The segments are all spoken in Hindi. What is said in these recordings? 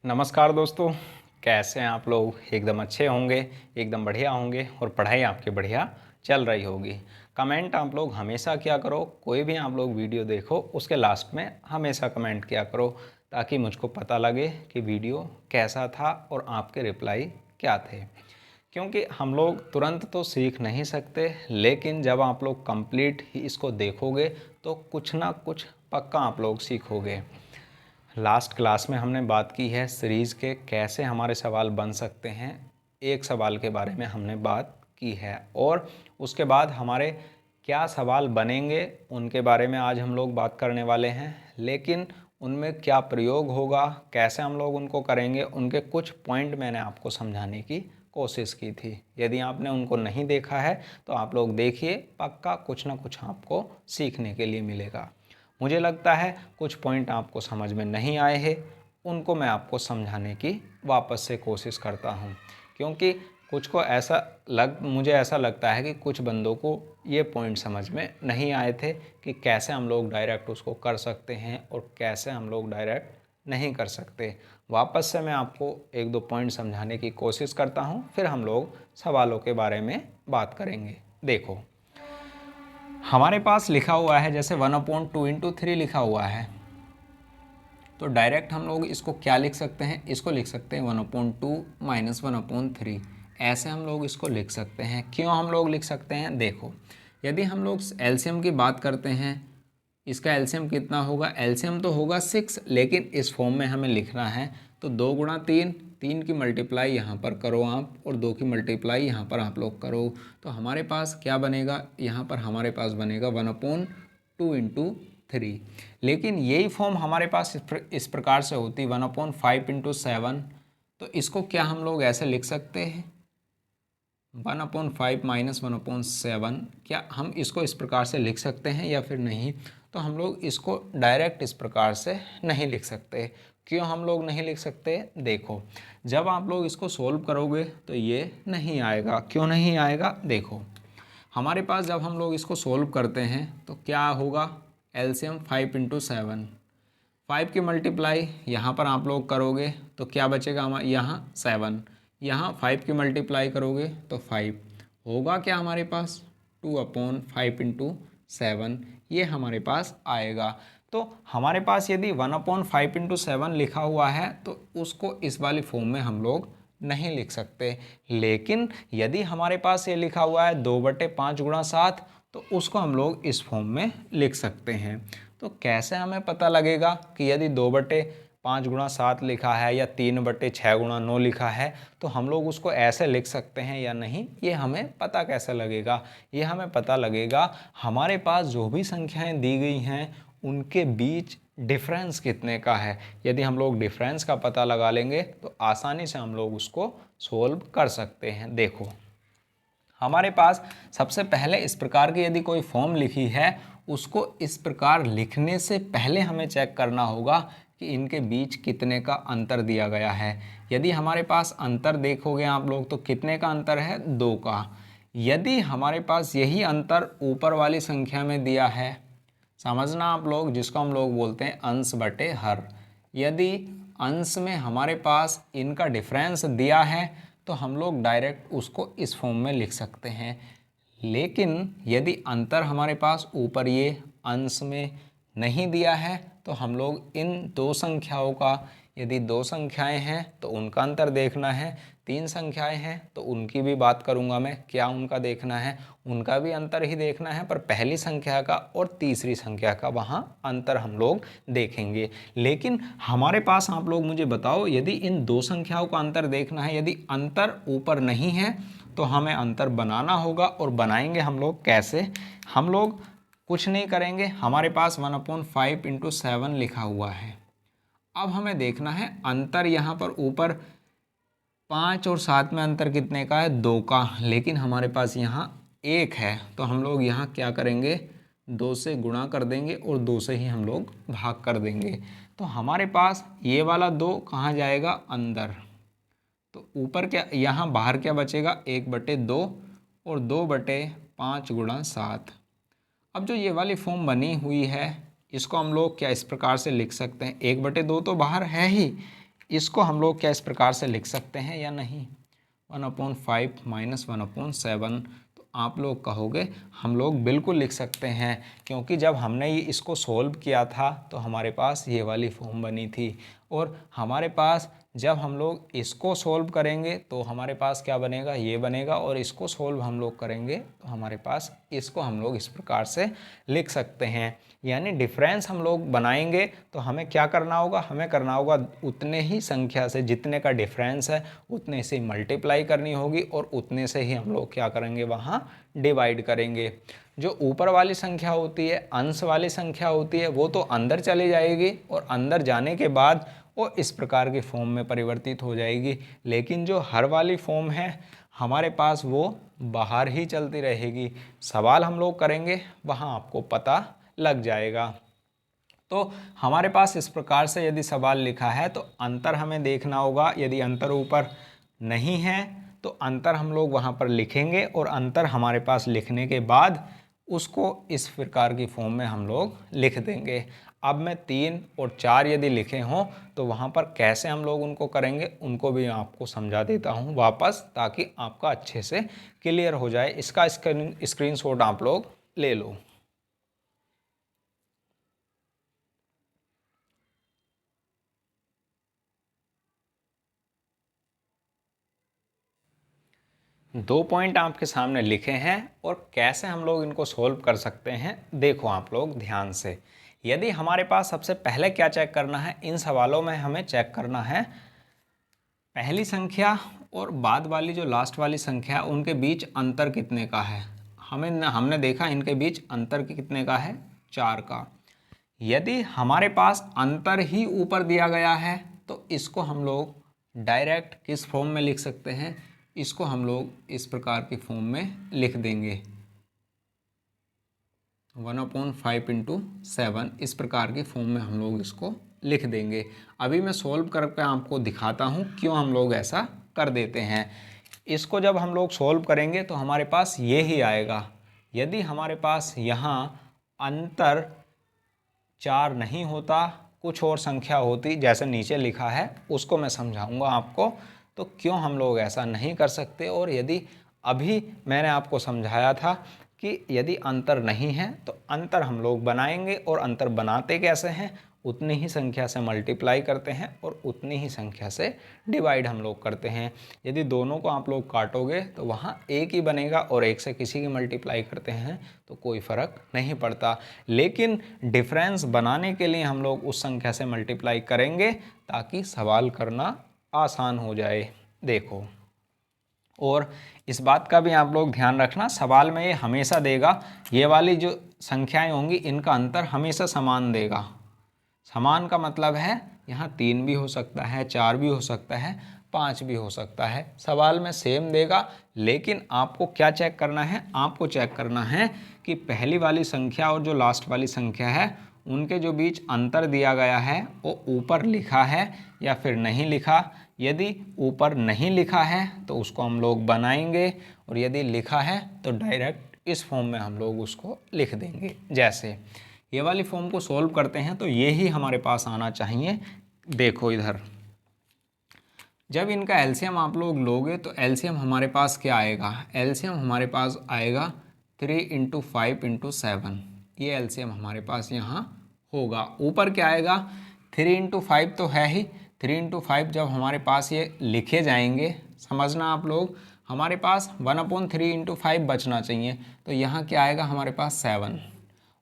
नमस्कार दोस्तों, कैसे हैं आप लोग। एकदम अच्छे होंगे, एकदम बढ़िया होंगे और पढ़ाई आपकी बढ़िया चल रही होगी। कमेंट आप लोग हमेशा किया करो, कोई भी आप लोग वीडियो देखो उसके लास्ट में हमेशा कमेंट किया करो, ताकि मुझको पता लगे कि वीडियो कैसा था और आपके रिप्लाई क्या थे। क्योंकि हम लोग तुरंत तो सीख नहीं सकते, लेकिन जब आप लोग कंप्लीट ही इसको देखोगे तो कुछ ना कुछ पक्का आप लोग सीखोगे। लास्ट क्लास में हमने बात की है सीरीज़ के कैसे हमारे सवाल बन सकते हैं। एक सवाल के बारे में हमने बात की है और उसके बाद हमारे क्या सवाल बनेंगे उनके बारे में आज हम लोग बात करने वाले हैं। लेकिन उनमें क्या प्रयोग होगा, कैसे हम लोग उनको करेंगे, उनके कुछ पॉइंट मैंने आपको समझाने की कोशिश की थी। यदि आपने उनको नहीं देखा है तो आप लोग देखिए, पक्का कुछ ना कुछ आपको सीखने के लिए मिलेगा। मुझे लगता है कुछ पॉइंट आपको समझ में नहीं आए हैं, उनको मैं आपको समझाने की वापस से कोशिश करता हूँ। क्योंकि मुझे ऐसा लगता है कि कुछ बंदों को ये पॉइंट समझ में नहीं आए थे कि कैसे हम लोग डायरेक्ट उसको कर सकते हैं और कैसे हम लोग डायरेक्ट नहीं कर सकते। वापस से मैं आपको एक दो पॉइंट समझाने की कोशिश करता हूँ, फिर हम लोग सवालों के बारे में बात करेंगे। देखो, हमारे पास लिखा हुआ है जैसे 1/2 × 3 लिखा हुआ है, तो डायरेक्ट हम लोग इसको क्या लिख सकते हैं, इसको लिख सकते हैं 1/2 - 1/3। ऐसे हम लोग इसको लिख सकते हैं। क्यों हम लोग लिख सकते हैं, देखो, यदि हम लोग एलसीएम की बात करते हैं, इसका एलसीएम कितना होगा, एलसीएम तो होगा 6, लेकिन इस फॉर्म में हमें लिखना है तो 2 × 3, 3 की मल्टीप्लाई यहाँ पर करो आप और 2 की मल्टीप्लाई यहाँ पर आप लोग करो, तो हमारे पास क्या बनेगा, यहाँ पर हमारे पास बनेगा 1/2 × 3। लेकिन यही फॉर्म हमारे पास इस प्रकार से होती 1/5 × 7, तो इसको क्या हम लोग ऐसे लिख सकते हैं 1/5 - 1/7। क्या हम इसको इस प्रकार से लिख सकते हैं या फिर नहीं, तो हम लोग इसको डायरेक्ट इस प्रकार से नहीं लिख सकते। क्यों हम लोग नहीं लिख सकते, देखो, जब आप लोग इसको सोल्व करोगे तो ये नहीं आएगा। क्यों नहीं आएगा, देखो, हमारे पास जब हम लोग इसको सोल्व करते हैं तो क्या होगा, एलसीएम 5 × 7, 5 की मल्टीप्लाई यहाँ पर आप लोग करोगे तो क्या बचेगा हमारे यहाँ 7, यहाँ 5 की मल्टीप्लाई करोगे तो 5 होगा, क्या हमारे पास 2/5 × 7 ये हमारे पास आएगा। तो हमारे पास यदि 1/5 × 7 लिखा हुआ है तो उसको इस वाली फॉर्म में हम लोग नहीं लिख सकते। लेकिन यदि हमारे पास ये लिखा हुआ है 2/5 × 7, तो उसको हम लोग इस फॉर्म में लिख सकते हैं। तो कैसे हमें पता लगेगा कि यदि 2/5 × 7 लिखा है या 3/6 × 9 लिखा है तो हम लोग उसको ऐसे लिख सकते हैं या नहीं, ये हमें पता कैसे लगेगा। ये हमें पता लगेगा हमारे पास जो भी संख्याएं दी गई हैं उनके बीच डिफरेंस कितने का है। यदि हम लोग डिफरेंस का पता लगा लेंगे तो आसानी से हम लोग उसको सोल्व कर सकते हैं। देखो, हमारे पास सबसे पहले इस प्रकार की यदि कोई फॉर्म लिखी है, उसको इस प्रकार लिखने से पहले हमें चेक करना होगा कि इनके बीच कितने का अंतर दिया गया है। यदि हमारे पास अंतर देखोगे आप लोग तो कितने का अंतर है, 2 का। यदि हमारे पास यही अंतर ऊपर वाली संख्या में दिया है, समझना आप लोग, जिसको हम लोग बोलते हैं अंश बटे हर, यदि अंश में हमारे पास इनका डिफरेंस दिया है तो हम लोग डायरेक्ट उसको इस फॉर्म में लिख सकते हैं। लेकिन यदि अंतर हमारे पास ऊपर ये अंश में नहीं दिया है तो हम लोग इन दो संख्याओं का, यदि 2 संख्याएं हैं तो उनका अंतर देखना है, 3 संख्याएं हैं तो उनकी भी बात करूंगा मैं, क्या उनका देखना है, उनका भी अंतर ही देखना है, पर पहली संख्या का और तीसरी संख्या का वहाँ अंतर हम लोग देखेंगे। लेकिन हमारे पास आप लोग मुझे बताओ, यदि इन 2 संख्याओं का अंतर देखना है, यदि अंतर ऊपर नहीं है तो हमें अंतर बनाना होगा। और बनाएंगे हम लोग कैसे, हम लोग कुछ नहीं करेंगे, हमारे पास 1/5 × 7 लिखा हुआ है। अब हमें देखना है अंतर यहाँ पर ऊपर 5 और 7 में अंतर कितने का है, 2 का, लेकिन हमारे पास यहाँ 1 है, तो हम लोग यहाँ क्या करेंगे, 2 से गुणा कर देंगे और 2 से ही हम लोग भाग कर देंगे। तो हमारे पास ये वाला 2 कहाँ जाएगा, अंदर, तो ऊपर क्या, यहाँ बाहर क्या बचेगा, 1/2 और 2/5 × 7। अब जो ये वाली फॉर्म बनी हुई है इसको हम लोग क्या इस प्रकार से लिख सकते हैं, 1/2 तो बाहर है ही, इसको हम लोग क्या इस प्रकार से लिख सकते हैं या नहीं? 1/5 माइनस 1/7। तो आप लोग कहोगे हम लोग बिल्कुल लिख सकते हैं, क्योंकि जब हमने ये इसको सोल्व किया था तो हमारे पास ये वाली फॉर्म बनी थी, और हमारे पास जब हम लोग इसको सोल्व करेंगे तो हमारे पास क्या बनेगा, ये बनेगा, और इसको सोल्व हम लोग करेंगे तो हमारे पास इसको हम लोग इस प्रकार से लिख सकते हैं। यानी डिफरेंस हम लोग बनाएंगे तो हमें क्या करना होगा, हमें करना होगा उतने ही संख्या से, जितने का डिफरेंस है उतने से मल्टीप्लाई करनी होगी, और उतने से ही हम लोग क्या करेंगे, वहाँ डिवाइड करेंगे। जो ऊपर वाली संख्या होती है, अंश वाली संख्या होती है, वो तो अंदर चली जाएगी, और अंदर जाने के बाद वो इस प्रकार की फॉर्म में परिवर्तित हो जाएगी। लेकिन जो हर वाली फॉर्म है हमारे पास, वो बाहर ही चलती रहेगी। सवाल हम लोग करेंगे वहाँ आपको पता लग जाएगा। तो हमारे पास इस प्रकार से यदि सवाल लिखा है तो अंतर हमें देखना होगा। यदि अंतर ऊपर नहीं है तो अंतर हम लोग वहाँ पर लिखेंगे, और अंतर हमारे पास लिखने के बाद उसको इस प्रकार की फॉर्म में हम लोग लिख देंगे। अब मैं 3 और 4 यदि लिखे हों तो वहाँ पर कैसे हम लोग उनको करेंगे, उनको भी आपको समझा देता हूँ वापस, ताकि आपका अच्छे से क्लियर हो जाए। इसका स्क्रीनशॉट आप लोग ले लो। दो पॉइंट आपके सामने लिखे हैं, और कैसे हम लोग इनको सोल्व कर सकते हैं देखो आप लोग ध्यान से। यदि हमारे पास सबसे पहले क्या चेक करना है, इन सवालों में हमें चेक करना है पहली संख्या और बाद वाली जो लास्ट वाली संख्या उनके बीच अंतर कितने का है। हमने देखा इनके बीच अंतर कितने का है, 4 का। यदि हमारे पास अंतर ही ऊपर दिया गया है तो इसको हम लोग डायरेक्ट किस फॉर्म में लिख सकते हैं, इसको हम लोग इस प्रकार की फॉर्म में लिख देंगे, 1/5 इंटू 7, इस प्रकार की फॉर्म में हम लोग इसको लिख देंगे। अभी मैं सोल्व करके आपको दिखाता हूँ क्यों हम लोग ऐसा कर देते हैं। इसको जब हम लोग सोल्व करेंगे तो हमारे पास ये ही आएगा। यदि हमारे पास यहाँ अंतर 4 नहीं होता, कुछ और संख्या होती जैसे नीचे लिखा है, उसको मैं समझाऊंगा आपको तो क्यों हम लोग ऐसा नहीं कर सकते। और यदि अभी मैंने आपको समझाया था कि यदि अंतर नहीं है तो अंतर हम लोग बनाएंगे, और अंतर बनाते कैसे हैं, उतनी ही संख्या से मल्टीप्लाई करते हैं और उतनी ही संख्या से डिवाइड हम लोग करते हैं। यदि दोनों को आप लोग काटोगे तो वहाँ एक ही बनेगा, और एक से किसी की मल्टीप्लाई करते हैं तो कोई फ़र्क नहीं पड़ता। लेकिन डिफरेंस बनाने के लिए हम लोग उस संख्या से मल्टीप्लाई करेंगे ताकि सवाल करना आसान हो जाए। देखो, और इस बात का भी आप लोग ध्यान रखना, सवाल में ये हमेशा देगा ये वाली जो संख्याएं होंगी इनका अंतर हमेशा समान देगा। समान का मतलब है यहाँ 3 भी हो सकता है, 4 भी हो सकता है, 5 भी हो सकता है, सवाल में सेम देगा। लेकिन आपको क्या चेक करना है, आपको चेक करना है कि पहली वाली संख्या और जो लास्ट वाली संख्या है उनके जो बीच अंतर दिया गया है वो ऊपर लिखा है या फिर नहीं लिखा। यदि ऊपर नहीं लिखा है तो उसको हम लोग बनाएंगे, और यदि लिखा है तो डायरेक्ट इस फॉर्म में हम लोग उसको लिख देंगे। जैसे ये वाली फॉर्म को सॉल्व करते हैं तो ये ही हमारे पास आना चाहिए। देखो इधर, जब इनका एलसीएम आप लोग लोगे तो एलसीएम हमारे पास क्या आएगा, एलसीएम हमारे पास आएगा 3 इंटू 5 इंटू 7। ये एलसीएम हमारे पास यहाँ होगा। ऊपर क्या आएगा, 3 इंटू 5 तो है ही, 3 इंटू 5 जब हमारे पास ये लिखे जाएंगे, समझना आप लोग, हमारे पास 1/3 इंटू 5 बचना चाहिए। तो यहाँ क्या आएगा हमारे पास 7,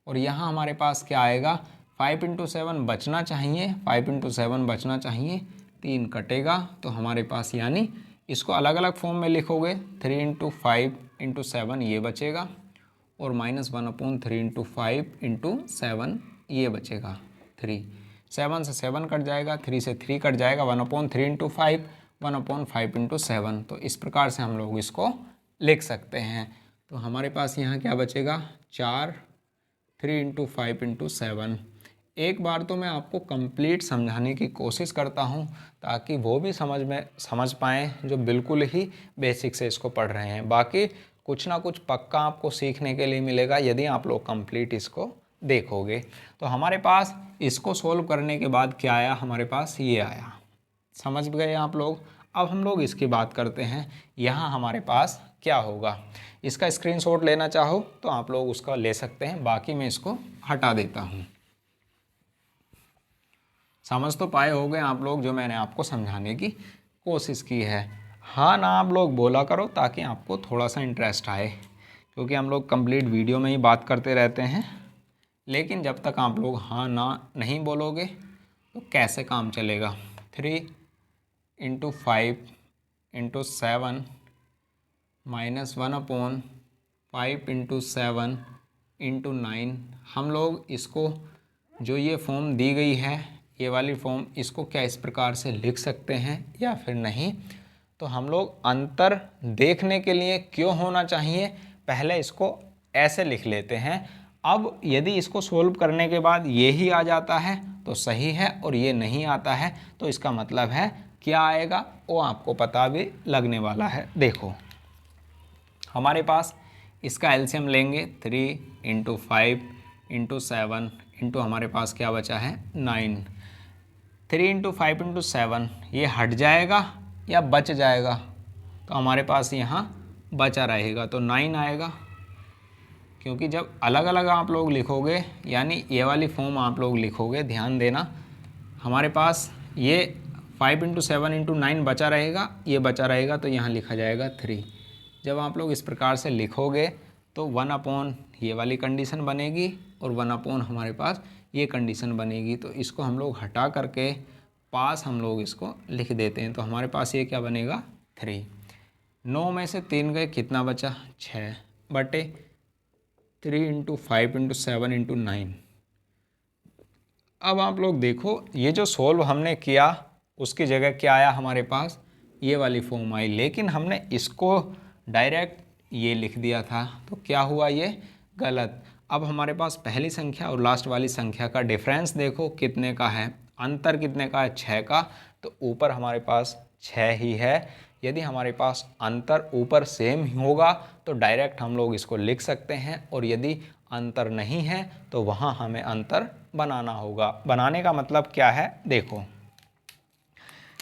और यहाँ हमारे पास क्या आएगा 5 इंटू 7 बचना चाहिए, 5 इंटू 7 बचना चाहिए, 3 कटेगा तो हमारे पास, यानी इसको अलग अलग फॉर्म में लिखोगे 3 इंटू 5 इंटू 7 ये बचेगा, और -1/3 इंटू 5 इंटू 7 ये बचेगा 3। 7 से 7 कट जाएगा, 3 से 3 कट जाएगा, 1/3 इंटू 5 1/5 इंटू 7। तो इस प्रकार से हम लोग इसको लिख सकते हैं। तो हमारे पास यहाँ क्या बचेगा 4, 3 इंटू 5 इंटू 7। एक बार तो मैं आपको कंप्लीट समझाने की कोशिश करता हूँ ताकि वो भी समझ पाएँ जो बिल्कुल ही बेसिक से इसको पढ़ रहे हैं। बाकी कुछ ना कुछ पक्का आपको सीखने के लिए मिलेगा यदि आप लोग कंप्लीट इसको देखोगे। तो हमारे पास इसको सोल्व करने के बाद क्या आया, हमारे पास ये आया, समझ गए आप लोग। अब हम लोग इसकी बात करते हैं, यहाँ हमारे पास क्या होगा। इसका स्क्रीनशॉट लेना चाहो तो आप लोग उसका ले सकते हैं, बाकी मैं इसको हटा देता हूँ। समझ तो पाए होंगे आप लोग जो मैंने आपको समझाने की कोशिश की है। हाँ ना आप लोग बोला करो ताकि आपको थोड़ा सा इंटरेस्ट आए, क्योंकि हम लोग कंप्लीट वीडियो में ही बात करते रहते हैं, लेकिन जब तक आप लोग हाँ ना नहीं बोलोगे तो कैसे काम चलेगा। 3 × 5 × 7 -1/5 × 7 × 9। हम लोग इसको जो ये फॉर्म दी गई है, ये वाली फॉर्म, इसको क्या इस प्रकार से लिख सकते हैं या फिर नहीं। तो हम लोग अंतर देखने के लिए क्यों होना चाहिए, पहले इसको ऐसे लिख लेते हैं। अब यदि इसको सोल्व करने के बाद ये ही आ जाता है तो सही है, और ये नहीं आता है तो इसका मतलब है क्या आएगा वो आपको पता भी लगने वाला है। देखो हमारे पास इसका एलसीएम लेंगे 3 × 5 × 7 इंटू हमारे पास क्या बचा है 9। 3 × 5 × 7 ये हट जाएगा या बच जाएगा, तो हमारे पास यहाँ बचा रहेगा तो 9 आएगा। क्योंकि जब अलग अलग आप लोग लिखोगे, यानी ये वाली फॉर्म आप लोग लिखोगे, ध्यान देना, हमारे पास ये 5 × 7 × 9 बचा रहेगा, ये बचा रहेगा तो यहाँ लिखा जाएगा 3। जब आप लोग इस प्रकार से लिखोगे तो 1/, ये वाली कंडीशन बनेगी और 1/, हमारे पास ये कंडीशन बनेगी। तो इसको हम लोग हटा करके पास हम लोग इसको लिख देते हैं, तो हमारे पास ये क्या बनेगा 3। 9 में से 3 गए, कितना बचा 6 बटे 3 × 5 × 7 × 9। अब आप लोग देखो ये जो सोल्व हमने किया उसकी जगह क्या आया हमारे पास, ये वाली फॉर्म आई, लेकिन हमने इसको डायरेक्ट ये लिख दिया था तो क्या हुआ ये गलत। अब हमारे पास पहली संख्या और लास्ट वाली संख्या का डिफरेंस देखो कितने का है, अंतर कितने का है 6 का, तो ऊपर हमारे पास 6 ही है। यदि हमारे पास अंतर ऊपर सेम ही होगा तो डायरेक्ट हम लोग इसको लिख सकते हैं, और यदि अंतर नहीं है तो वहाँ हमें अंतर बनाना होगा। बनाने का मतलब क्या है, देखो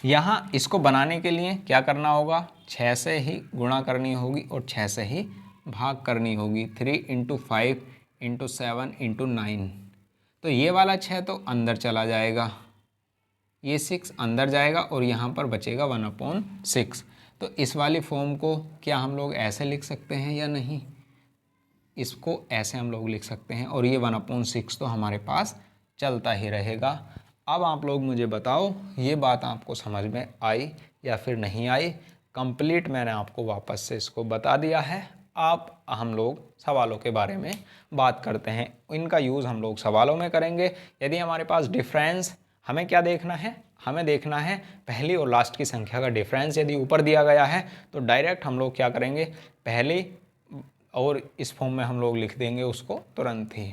यहाँ इसको बनाने के लिए क्या करना होगा, 6 से ही गुणा करनी होगी और 6 से ही भाग करनी होगी। 3 × 5 × 7 × 9, तो ये वाला 6 तो अंदर चला जाएगा, ये 6 अंदर जाएगा और यहाँ पर बचेगा 1/6। तो इस वाली फॉर्म को क्या हम लोग ऐसे लिख सकते हैं या नहीं, इसको ऐसे हम लोग लिख सकते हैं, और ये 1/6 तो हमारे पास चलता ही रहेगा। अब आप लोग मुझे बताओ ये बात आपको समझ में आई या फिर नहीं आई। कंप्लीट मैंने आपको वापस से इसको बता दिया है। आप हम लोग सवालों के बारे में बात करते हैं, इनका यूज़ हम लोग सवालों में करेंगे। यदि हमारे पास डिफरेंस, हमें क्या देखना है, हमें देखना है पहली और लास्ट की संख्या का डिफरेंस। यदि ऊपर दिया गया है तो डायरेक्ट हम लोग क्या करेंगे, पहली और इस फॉर्म में हम लोग लिख देंगे उसको तुरंत ही।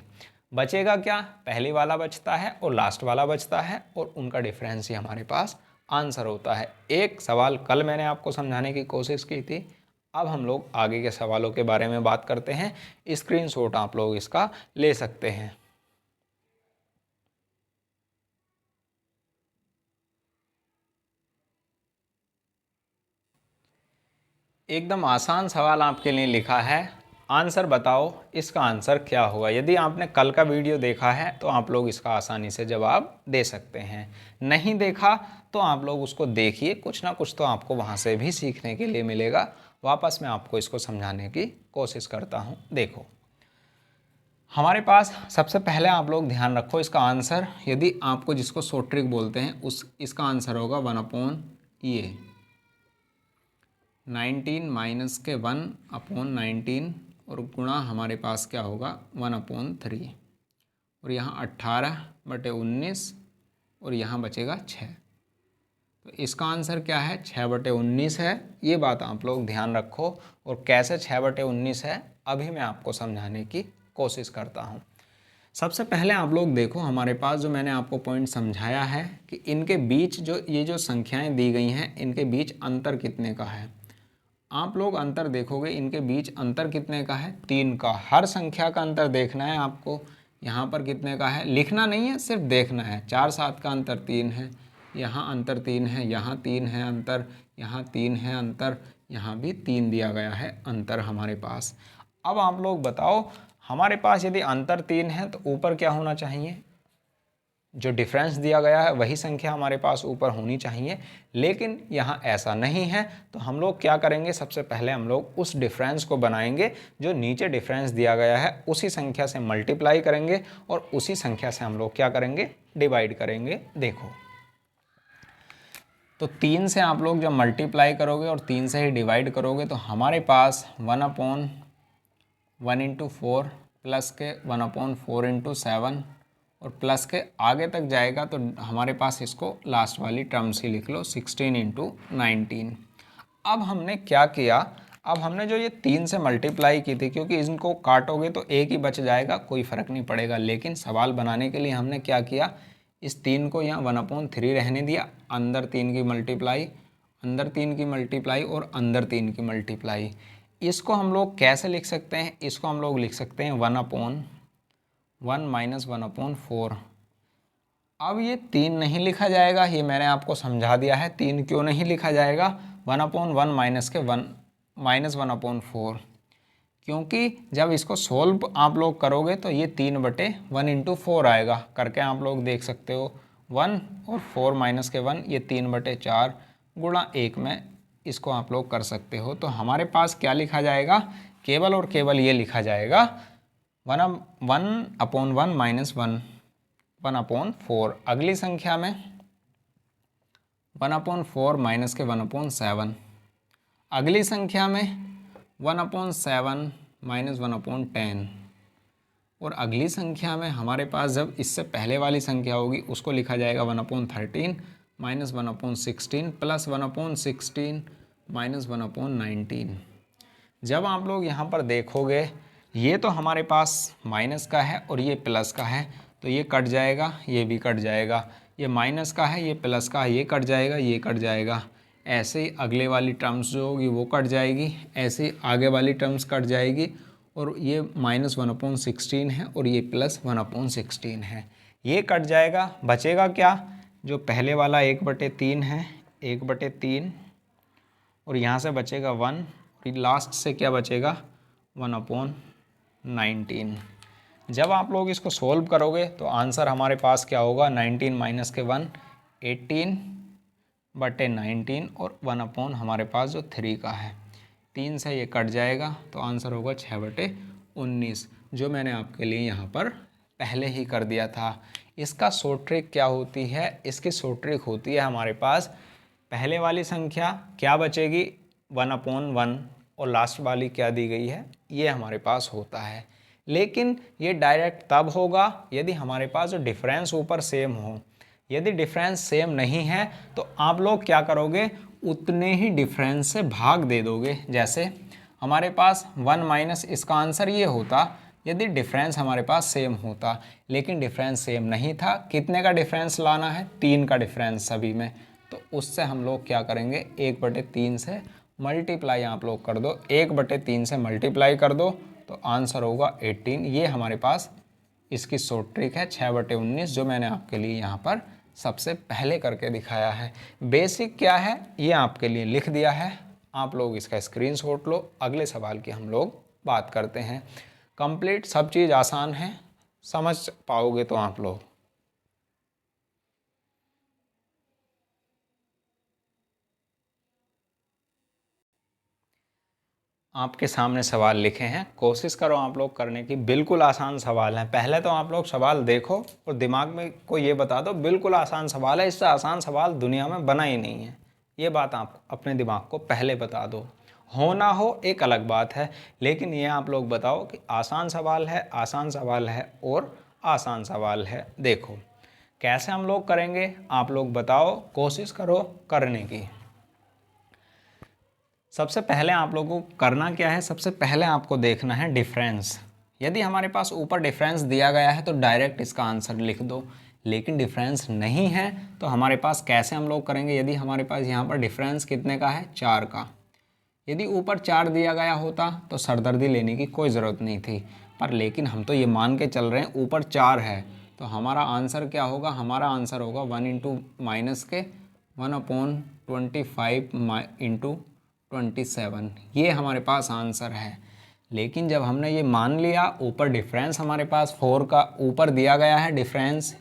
बचेगा क्या, पहली वाला बचता है और लास्ट वाला बचता है, और उनका डिफरेंस ही हमारे पास आंसर होता है। एक सवाल कल मैंने आपको समझाने की कोशिश की थी। अब हम लोग आगे के सवालों के बारे में बात करते हैं। स्क्रीनशॉट आप लोग इसका ले सकते हैं। एकदम आसान सवाल आपके लिए लिखा है, आंसर बताओ इसका आंसर क्या होगा। यदि आपने कल का वीडियो देखा है तो आप लोग इसका आसानी से जवाब दे सकते हैं, नहीं देखा तो आप लोग उसको देखिए, कुछ ना कुछ तो आपको वहाँ से भी सीखने के लिए मिलेगा। वापस मैं आपको इसको समझाने की कोशिश करता हूँ। देखो हमारे पास सबसे पहले आप लोग ध्यान रखो इसका आंसर, यदि आपको जिसको शॉर्ट ट्रिक बोलते हैं इसका आंसर होगा 1/ये 19 माइनस के 1/19 और गुणा हमारे पास क्या होगा 1/3, और यहाँ 18/19 और यहाँ बचेगा 6। तो इसका आंसर क्या है 6/19 है। ये बात आप लोग ध्यान रखो, और कैसे 6/19 है अभी मैं आपको समझाने की कोशिश करता हूँ। सबसे पहले आप लोग देखो हमारे पास जो मैंने आपको पॉइंट समझाया है कि इनके बीच जो ये जो संख्याएं दी गई हैं इनके बीच अंतर कितने का है। आप लोग अंतर देखोगे इनके बीच अंतर कितने का है 3 का। हर संख्या का अंतर देखना है आपको, यहाँ पर कितने का है लिखना नहीं है, सिर्फ देखना है। 4 7 का अंतर 3 है, यहाँ अंतर 3 है, यहाँ 3 है अंतर, यहाँ 3 है अंतर, यहाँ भी 3 दिया गया है अंतर हमारे पास। अब आप लोग बताओ, हमारे पास यदि अंतर 3 है तो ऊपर क्या होना चाहिए? जो डिफरेंस दिया गया है वही संख्या हमारे पास ऊपर होनी चाहिए, लेकिन यहाँ ऐसा नहीं है। तो हम लोग क्या करेंगे, सबसे पहले हम लोग उस डिफरेंस को बनाएंगे जो नीचे डिफरेंस दिया गया है, उसी संख्या से मल्टीप्लाई करेंगे और उसी संख्या से हम लोग क्या करेंगे, डिवाइड करेंगे। देखो, तो 3 से आप लोग जब मल्टीप्लाई करोगे और 3 से ही डिवाइड करोगे तो हमारे पास 1/1 इंटू 4 प्लस के 1/4 इंटू 7 और प्लस के आगे तक जाएगा तो हमारे पास इसको लास्ट वाली टर्म्स ही लिख लो 16 इंटू 19। अब हमने क्या किया, अब हमने जो ये 3 से मल्टीप्लाई की थी, क्योंकि इनको काटोगे तो एक ही बच जाएगा, कोई फ़र्क नहीं पड़ेगा, लेकिन सवाल बनाने के लिए हमने क्या किया, इस 3 को यहाँ 1/3 रहने दिया, अंदर 3 की मल्टीप्लाई, अंदर 3 की मल्टीप्लाई और अंदर 3 की मल्टीप्लाई। इसको हम लोग कैसे लिख सकते हैं, इसको हम लोग लिख सकते हैं 1/1 माइनस 1/4। अब ये 3 नहीं लिखा जाएगा, ये मैंने आपको समझा दिया है 3 क्यों नहीं लिखा जाएगा। 1/1 माइनस के 1/4, क्योंकि जब इसको सोल्व आप लोग करोगे तो ये 3/1 इंटू 4 आएगा, करके आप लोग देख सकते हो। 1 और 4 माइनस के 1, ये 3/4 गुणा 1 में इसको आप लोग कर सकते हो। तो हमारे पास क्या लिखा जाएगा, केवल और केवल ये लिखा जाएगा 1/1 माइनस 1/4। अगली संख्या में 1/4 माइनस के 1/7। अगली संख्या में 1/7 माइनस 1/10। और अगली संख्या में हमारे पास जब इससे पहले वाली संख्या होगी उसको लिखा जाएगा 1/13 माइनस 1/16 प्लस 1/16 माइनस 1/19। जब आप लोग यहाँ पर देखोगे, ये तो हमारे पास माइनस का है और ये प्लस का है, तो ये कट जाएगा, ये भी कट जाएगा। ये माइनस का है, ये प्लस का है, ये कट जाएगा, ये कट जाएगा। ऐसे ही अगले वाली टर्म्स जो होगी वो कट जाएगी, ऐसे ही आगे वाली टर्म्स कट जाएगी। और ये माइनस 1/16 है और ये प्लस 1/16 है, ये कट जाएगा। बचेगा क्या, जो पहले वाला 1/3 है, 1/3, और यहाँ से बचेगा 1, फिर लास्ट से क्या बचेगा 1/19। जब आप लोग इसको सोल्व करोगे तो आंसर हमारे पास क्या होगा, 19 माइनस के 1 18/19 और 1 हमारे पास जो 3 का है, 3 से ये कट जाएगा तो आंसर होगा 6/19, जो मैंने आपके लिए यहाँ पर पहले ही कर दिया था। इसका शॉर्ट ट्रिक क्या होती है, इसकी शॉर्ट ट्रिक होती है हमारे पास, पहले वाली संख्या क्या बचेगी 1/1 और लास्ट वाली क्या दी गई है, ये हमारे पास होता है। लेकिन ये डायरेक्ट तब होगा यदि हमारे पास जो डिफरेंस ऊपर सेम हो। यदि डिफरेंस सेम नहीं है तो आप लोग क्या करोगे, उतने ही डिफरेंस से भाग दे दोगे। जैसे हमारे पास 1 माइनस, इसका आंसर ये होता यदि डिफरेंस हमारे पास सेम होता, लेकिन डिफरेंस सेम नहीं था। कितने का डिफरेंस लाना है, 3 का डिफरेंस सभी में, तो उससे हम लोग क्या करेंगे, 1/3 से मल्टीप्लाई आप लोग कर दो, 1/3 से मल्टीप्लाई कर दो तो आंसर होगा 18। ये हमारे पास इसकी शॉर्ट ट्रिक है 6/19, जो मैंने आपके लिए यहाँ पर सबसे पहले करके दिखाया है। बेसिक क्या है ये आपके लिए लिख दिया है, आप लोग इसका स्क्रीनशॉट लो। अगले सवाल की हम लोग बात करते हैं। कंप्लीट सब चीज़ आसान है, समझ पाओगे तो आप लोग। आपके सामने सवाल लिखे हैं, कोशिश करो आप लोग करने की। बिल्कुल आसान सवाल है, पहले तो आप लोग सवाल देखो और दिमाग में को ये बता दो बिल्कुल आसान सवाल है, इससे आसान सवाल दुनिया में बना ही नहीं है। ये बात आप अपने दिमाग को पहले बता दो। हो ना हो एक अलग बात है, लेकिन ये आप लोग बताओ कि आसान सवाल है, आसान सवाल है और आसान सवाल है। देखो कैसे हम लोग करेंगे, आप लोग बताओ, कोशिश करो करने की। सबसे पहले आप लोगों को करना क्या है, सबसे पहले आपको देखना है डिफरेंस। यदि हमारे पास ऊपर डिफरेंस दिया गया है तो डायरेक्ट इसका आंसर लिख दो, लेकिन डिफरेंस नहीं है तो हमारे पास कैसे हम लोग करेंगे। यदि हमारे पास यहाँ पर डिफरेंस कितने का है, 4 का, यदि ऊपर 4 दिया गया होता तो सरदर्दी लेने की कोई ज़रूरत नहीं थी, पर लेकिन हम तो ये मान के चल रहे हैं ऊपर 4 है, तो हमारा आंसर क्या होगा, हमारा आंसर होगा 1 इंटू माइनस के 1/25 इंटू 27, ये हमारे पास आंसर है। लेकिन जब हमने ये मान लिया, ऊपर डिफरेंस हमारे पास 4 का ऊपर दिया गया है डिफरेंस,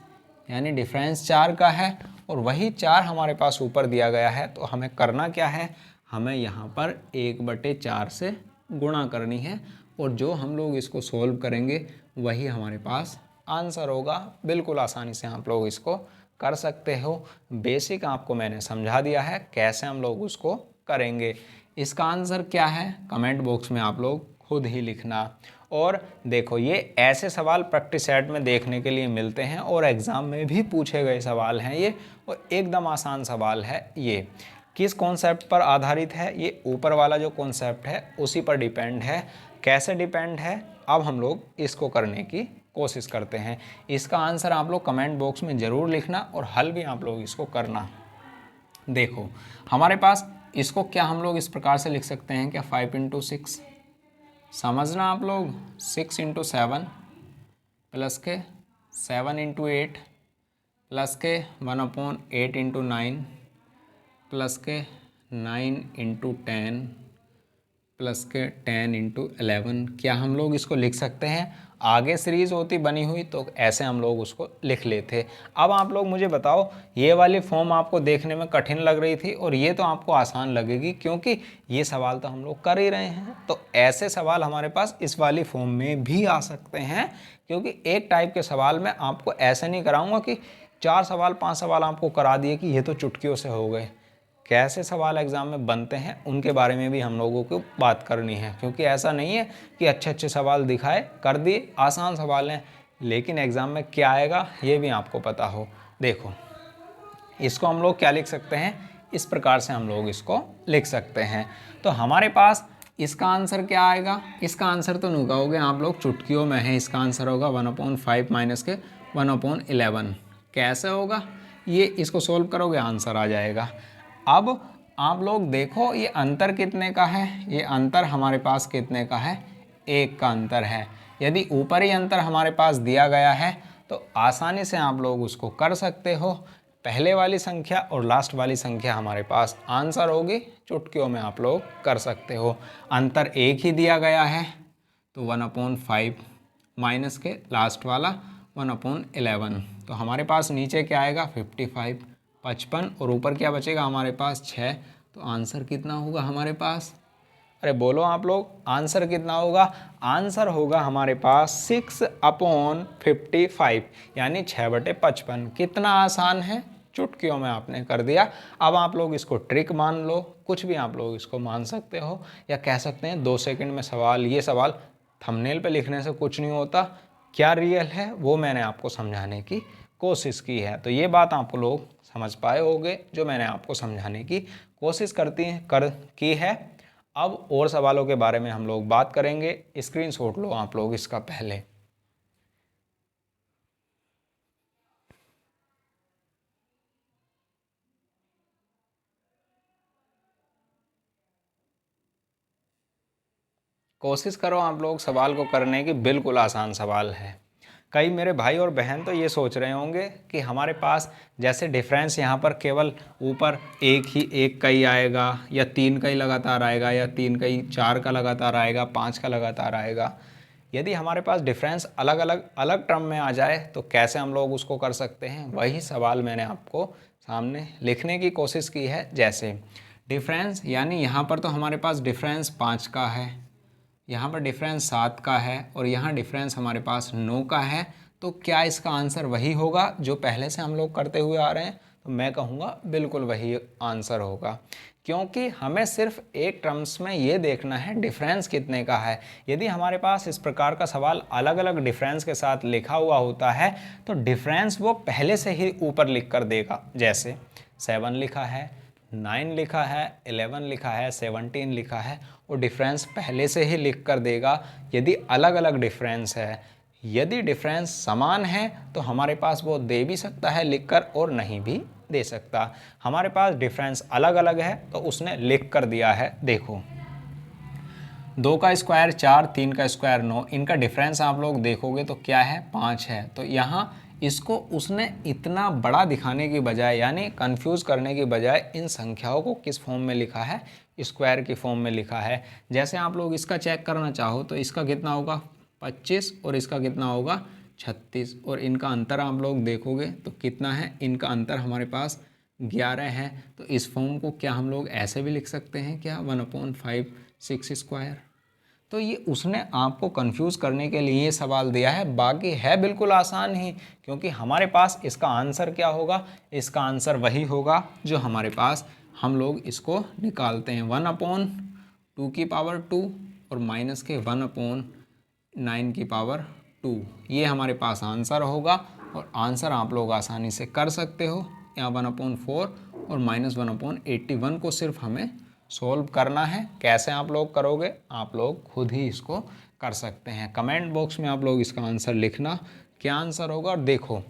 यानी डिफरेंस 4 का है और वही 4 हमारे पास ऊपर दिया गया है, तो हमें करना क्या है, हमें यहाँ पर 1/4 से गुणा करनी है और जो हम लोग इसको सोल्व करेंगे वही हमारे पास आंसर होगा। बिल्कुल आसानी से आप लोग इसको कर सकते हो। बेसिक आपको मैंने समझा दिया है कैसे हम लोग उसको करेंगे। इसका आंसर क्या है कमेंट बॉक्स में आप लोग खुद ही लिखना। और देखो ये ऐसे सवाल प्रैक्टिस सेट में देखने के लिए मिलते हैं और एग्ज़ाम में भी पूछे गए सवाल हैं ये, और एकदम आसान सवाल है ये। किस कॉन्सेप्ट पर आधारित है, ये ऊपर वाला जो कॉन्सेप्ट है उसी पर डिपेंड है। कैसे डिपेंड है, अब हम लोग इसको करने की कोशिश करते हैं। इसका आंसर आप लोग कमेंट बॉक्स में ज़रूर लिखना और हल भी आप लोग इसको करना। देखो हमारे पास इसको क्या हम लोग इस प्रकार से लिख सकते हैं क्या, 5 इंटू 6, समझना आप लोग, 6 इंटू 7 प्लस के 7 इंटू 8 प्लस के 1/8 इंटू 9 प्लस के 9 इंटू 10 प्लस के 10 इंटू 11। क्या हम लोग इसको लिख सकते हैं, आगे सीरीज़ होती बनी हुई तो ऐसे हम लोग उसको लिख लेते। अब आप लोग मुझे बताओ, ये वाली फॉर्म आपको देखने में कठिन लग रही थी और ये तो आपको आसान लगेगी क्योंकि ये सवाल तो हम लोग कर ही रहे हैं। तो ऐसे सवाल हमारे पास इस वाली फॉर्म में भी आ सकते हैं, क्योंकि एक टाइप के सवाल में आपको ऐसे नहीं कराऊंगा कि 4 सवाल 5 सवाल आपको करा दिए कि ये तो चुटकियों से हो गए। कैसे सवाल एग्ज़ाम में बनते हैं उनके बारे में भी हम लोगों को बात करनी है, क्योंकि ऐसा नहीं है कि अच्छे अच्छे सवाल दिखाए कर दिए, आसान सवाल हैं, लेकिन एग्ज़ाम में क्या आएगा ये भी आपको पता हो। देखो इसको हम लोग क्या लिख सकते हैं, इस प्रकार से हम लोग इसको लिख सकते हैं। तो हमारे पास इसका आंसर क्या आएगा, इसका आंसर तो निकालोगे आप लोग चुटकियों में है। इसका आंसर होगा 1/5 माइनस के 1/11। कैसे होगा, ये इसको सोल्व करोगे आंसर आ जाएगा। अब आप लोग देखो ये अंतर कितने का है, ये अंतर हमारे पास कितने का है, 1 का अंतर है। यदि ऊपर ही अंतर हमारे पास दिया गया है तो आसानी से आप लोग उसको कर सकते हो। पहले वाली संख्या और लास्ट वाली संख्या हमारे पास आंसर होगी, चुटकियों में आप लोग कर सकते हो। अंतर 1 ही दिया गया है तो 1/5 माइनस के लास्ट वाला 1/11, तो हमारे पास नीचे क्या आएगा 55 और ऊपर क्या बचेगा हमारे पास 6। तो आंसर कितना होगा हमारे पास, अरे बोलो आप लोग, आंसर कितना होगा, आंसर होगा हमारे पास 6/55 यानी 6/55। कितना आसान है, चुटकियों में आपने कर दिया। अब आप लोग इसको ट्रिक मान लो, कुछ भी आप लोग इसको मान सकते हो या कह सकते हैं 2 सेकंड में सवाल। ये सवाल थंबनेल पे लिखने से कुछ नहीं होता, क्या रियल है वो मैंने आपको समझाने की कोशिश की है। तो ये बात आप लोग समझ पाए होंगे जो मैंने आपको समझाने की कोशिश की है। अब और सवालों के बारे में हम लोग बात करेंगे। स्क्रीनशॉट लो आप लोग इसका पहले। कोशिश करो आप लोग सवाल को करने की, बिल्कुल आसान सवाल है। कई मेरे भाई और बहन तो ये सोच रहे होंगे कि हमारे पास जैसे डिफरेंस यहाँ पर केवल ऊपर एक का ही आएगा या 3 का ही लगातार आएगा या 3 का ही 4 का लगातार आएगा 5 का लगातार आएगा। यदि हमारे पास डिफरेंस अलग टर्म में आ जाए तो कैसे हम लोग उसको कर सकते हैं, वही सवाल मैंने आपको सामने लिखने की कोशिश की है। जैसे डिफरेंस यानी यहाँ पर तो हमारे पास डिफरेंस 5 का है, यहाँ पर डिफरेंस 7 का है और यहाँ डिफरेंस हमारे पास 9 का है। तो क्या इसका आंसर वही होगा जो पहले से हम लोग करते हुए आ रहे हैं, तो मैं कहूँगा बिल्कुल वही आंसर होगा, क्योंकि हमें सिर्फ एक टर्म्स में ये देखना है डिफरेंस कितने का है। यदि हमारे पास इस प्रकार का सवाल अलग अलग डिफरेंस के साथ लिखा हुआ होता है तो डिफरेंस वो पहले से ही ऊपर लिख कर देगा। जैसे 7 लिखा है, 9 लिखा है, 11 लिखा है, 17 लिखा है, और डिफरेंस पहले से ही लिख कर देगा। यदि अलग अलग डिफरेंस है, यदि डिफरेंस समान है तो हमारे पास वो दे भी सकता है लिखकर और नहीं भी दे सकता। हमारे पास डिफरेंस अलग अलग है तो उसने लिख कर दिया है। देखो 2 का स्क्वायर 4, 3 का स्क्वायर 9, इनका डिफरेंस आप लोग देखोगे तो क्या है 5 है। तो यहाँ इसको उसने इतना बड़ा दिखाने की बजाय यानी कंफ्यूज करने की बजाय इन संख्याओं को किस फॉर्म में लिखा है, स्क्वायर की फॉर्म में लिखा है। जैसे आप लोग इसका चेक करना चाहो तो इसका कितना होगा 25 और इसका कितना होगा 36, और इनका अंतर आप लोग देखोगे तो कितना है, इनका अंतर हमारे पास 11 है। तो इस फॉर्म को क्या हम लोग ऐसे भी लिख सकते हैं क्या, 1/5 6 स्क्वायर। तो ये उसने आपको कंफ्यूज करने के लिए ये सवाल दिया है, बाकी है बिल्कुल आसान ही, क्योंकि हमारे पास इसका आंसर क्या होगा, इसका आंसर वही होगा जो हमारे पास हम लोग इसको निकालते हैं 1/2 की पावर 2 और माइनस के 1/9 की पावर 2, ये हमारे पास आंसर होगा। और आंसर आप लोग आसानी से कर सकते हो, यहाँ 1/4 और -1/81 को सिर्फ हमें सोल्व करना है। कैसे आप लोग करोगे, आप लोग खुद ही इसको कर सकते हैं। कमेंट बॉक्स में आप लोग इसका आंसर लिखना क्या आंसर होगा। और देखो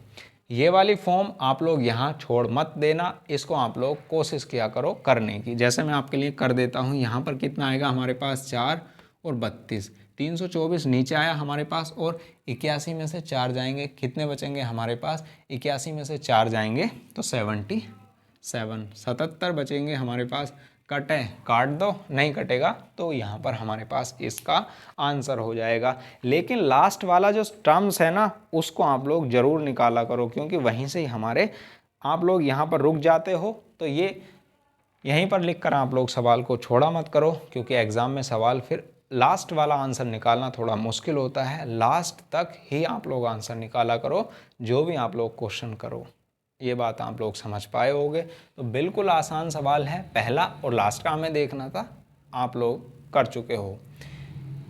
ये वाली फॉर्म आप लोग यहाँ छोड़ मत देना, इसको आप लोग कोशिश किया करो करने की। जैसे मैं आपके लिए कर देता हूँ, यहाँ पर कितना आएगा हमारे पास 4 और 32, 324 नीचे आया हमारे पास, और 81 में से 4 जाएंगे, कितने बचेंगे हमारे पास, 81 में से 4 जाएंगे तो 77, 77 बचेंगे हमारे पास। कटे काट दो, नहीं कटेगा तो यहाँ पर हमारे पास इसका आंसर हो जाएगा। लेकिन लास्ट वाला जो टर्म्स है ना, उसको आप लोग ज़रूर निकाला करो, क्योंकि वहीं से ही हमारे आप लोग यहाँ पर रुक जाते हो। तो ये यहीं पर लिखकर आप लोग सवाल को छोड़ा मत करो, क्योंकि एग्ज़ाम में सवाल फिर लास्ट वाला आंसर निकालना थोड़ा मुश्किल होता है। लास्ट तक ही आप लोग आंसर निकाला करो जो भी आप लोग क्वेश्चन करो। ये बात आप लोग समझ पाए होंगे। तो बिल्कुल आसान सवाल है, पहला और लास्ट का हमें देखना था, आप लोग कर चुके हो।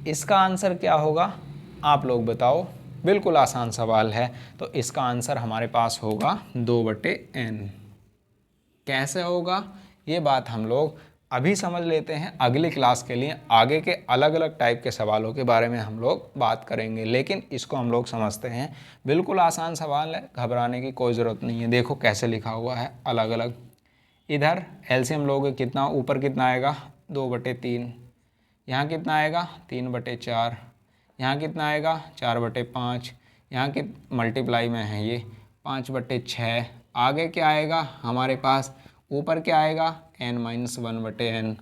इसका आंसर क्या होगा आप लोग बताओ, बिल्कुल आसान सवाल है। तो इसका आंसर हमारे पास होगा 2/n। कैसे होगा ये बात हम लोग अभी समझ लेते हैं, अगली क्लास के लिए आगे के अलग अलग टाइप के सवालों के बारे में हम लोग बात करेंगे। लेकिन इसको हम लोग समझते हैं, बिल्कुल आसान सवाल है, घबराने की कोई ज़रूरत नहीं है। देखो कैसे लिखा हुआ है अलग अलग। इधर एलसीएम लोगे कितना, ऊपर कितना आएगा 2/3, यहाँ कितना आएगा 3/4, यहाँ कितना आएगा 4/5, यहाँ की मल्टीप्लाई में है ये 5/6। आगे क्या आएगा हमारे पास, ऊपर क्या आएगा n-1/n।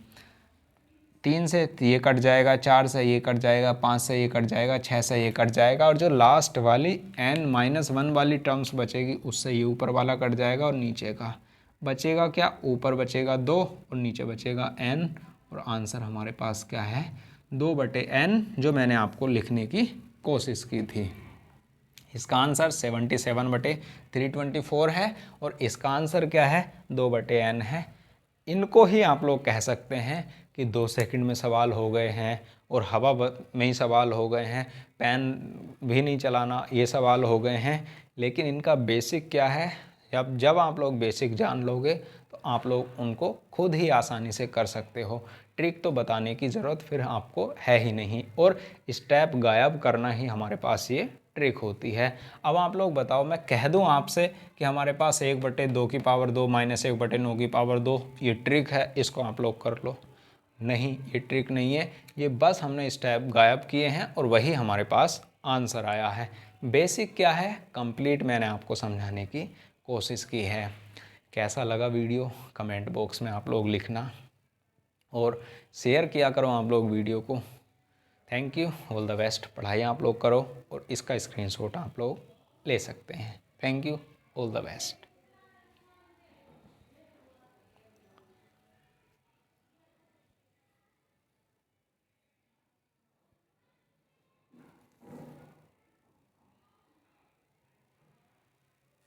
3 से ये कट जाएगा, 4 से ये कट जाएगा, 5 से ये कट जाएगा, 6 से ये कट जाएगा, और जो लास्ट वाली n-1 वाली टर्म्स बचेगी उससे ये ऊपर वाला कट जाएगा, और नीचे का बचेगा क्या, ऊपर बचेगा 2 और नीचे बचेगा n। और आंसर हमारे पास क्या है 2/n, जो मैंने आपको लिखने की कोशिश की थी। इसका आंसर 77/324 है, और इसका आंसर क्या है 2/n है। इनको ही आप लोग कह सकते हैं कि 2 सेकंड में सवाल हो गए हैं, और हवा में ही सवाल हो गए हैं, पेन भी नहीं चलाना ये सवाल हो गए हैं। लेकिन इनका बेसिक क्या है, जब आप लोग बेसिक जान लोगे तो आप लोग उनको खुद ही आसानी से कर सकते हो। ट्रिक तो बताने की ज़रूरत फिर आपको है ही नहीं, और स्टेप गायब करना ही हमारे पास ये ट्रिक होती है। अब आप लोग बताओ, मैं कह दूं आपसे कि हमारे पास 1/2 की पावर 2 -1/9 की पावर 2 ये ट्रिक है, इसको आप लोग कर लो, नहीं ये ट्रिक नहीं है, ये बस हमने स्टेप गायब किए हैं और वही हमारे पास आंसर आया है। बेसिक क्या है कंप्लीट मैंने आपको समझाने की कोशिश की है। कैसा लगा वीडियो कमेंट बॉक्स में आप लोग लिखना, और शेयर किया करो आप लोग वीडियो को। Thank you, all the best. पढ़ाई आप लोग करो, और इसका स्क्रीनशॉट आप लोग ले सकते हैं। Thank you, all the best.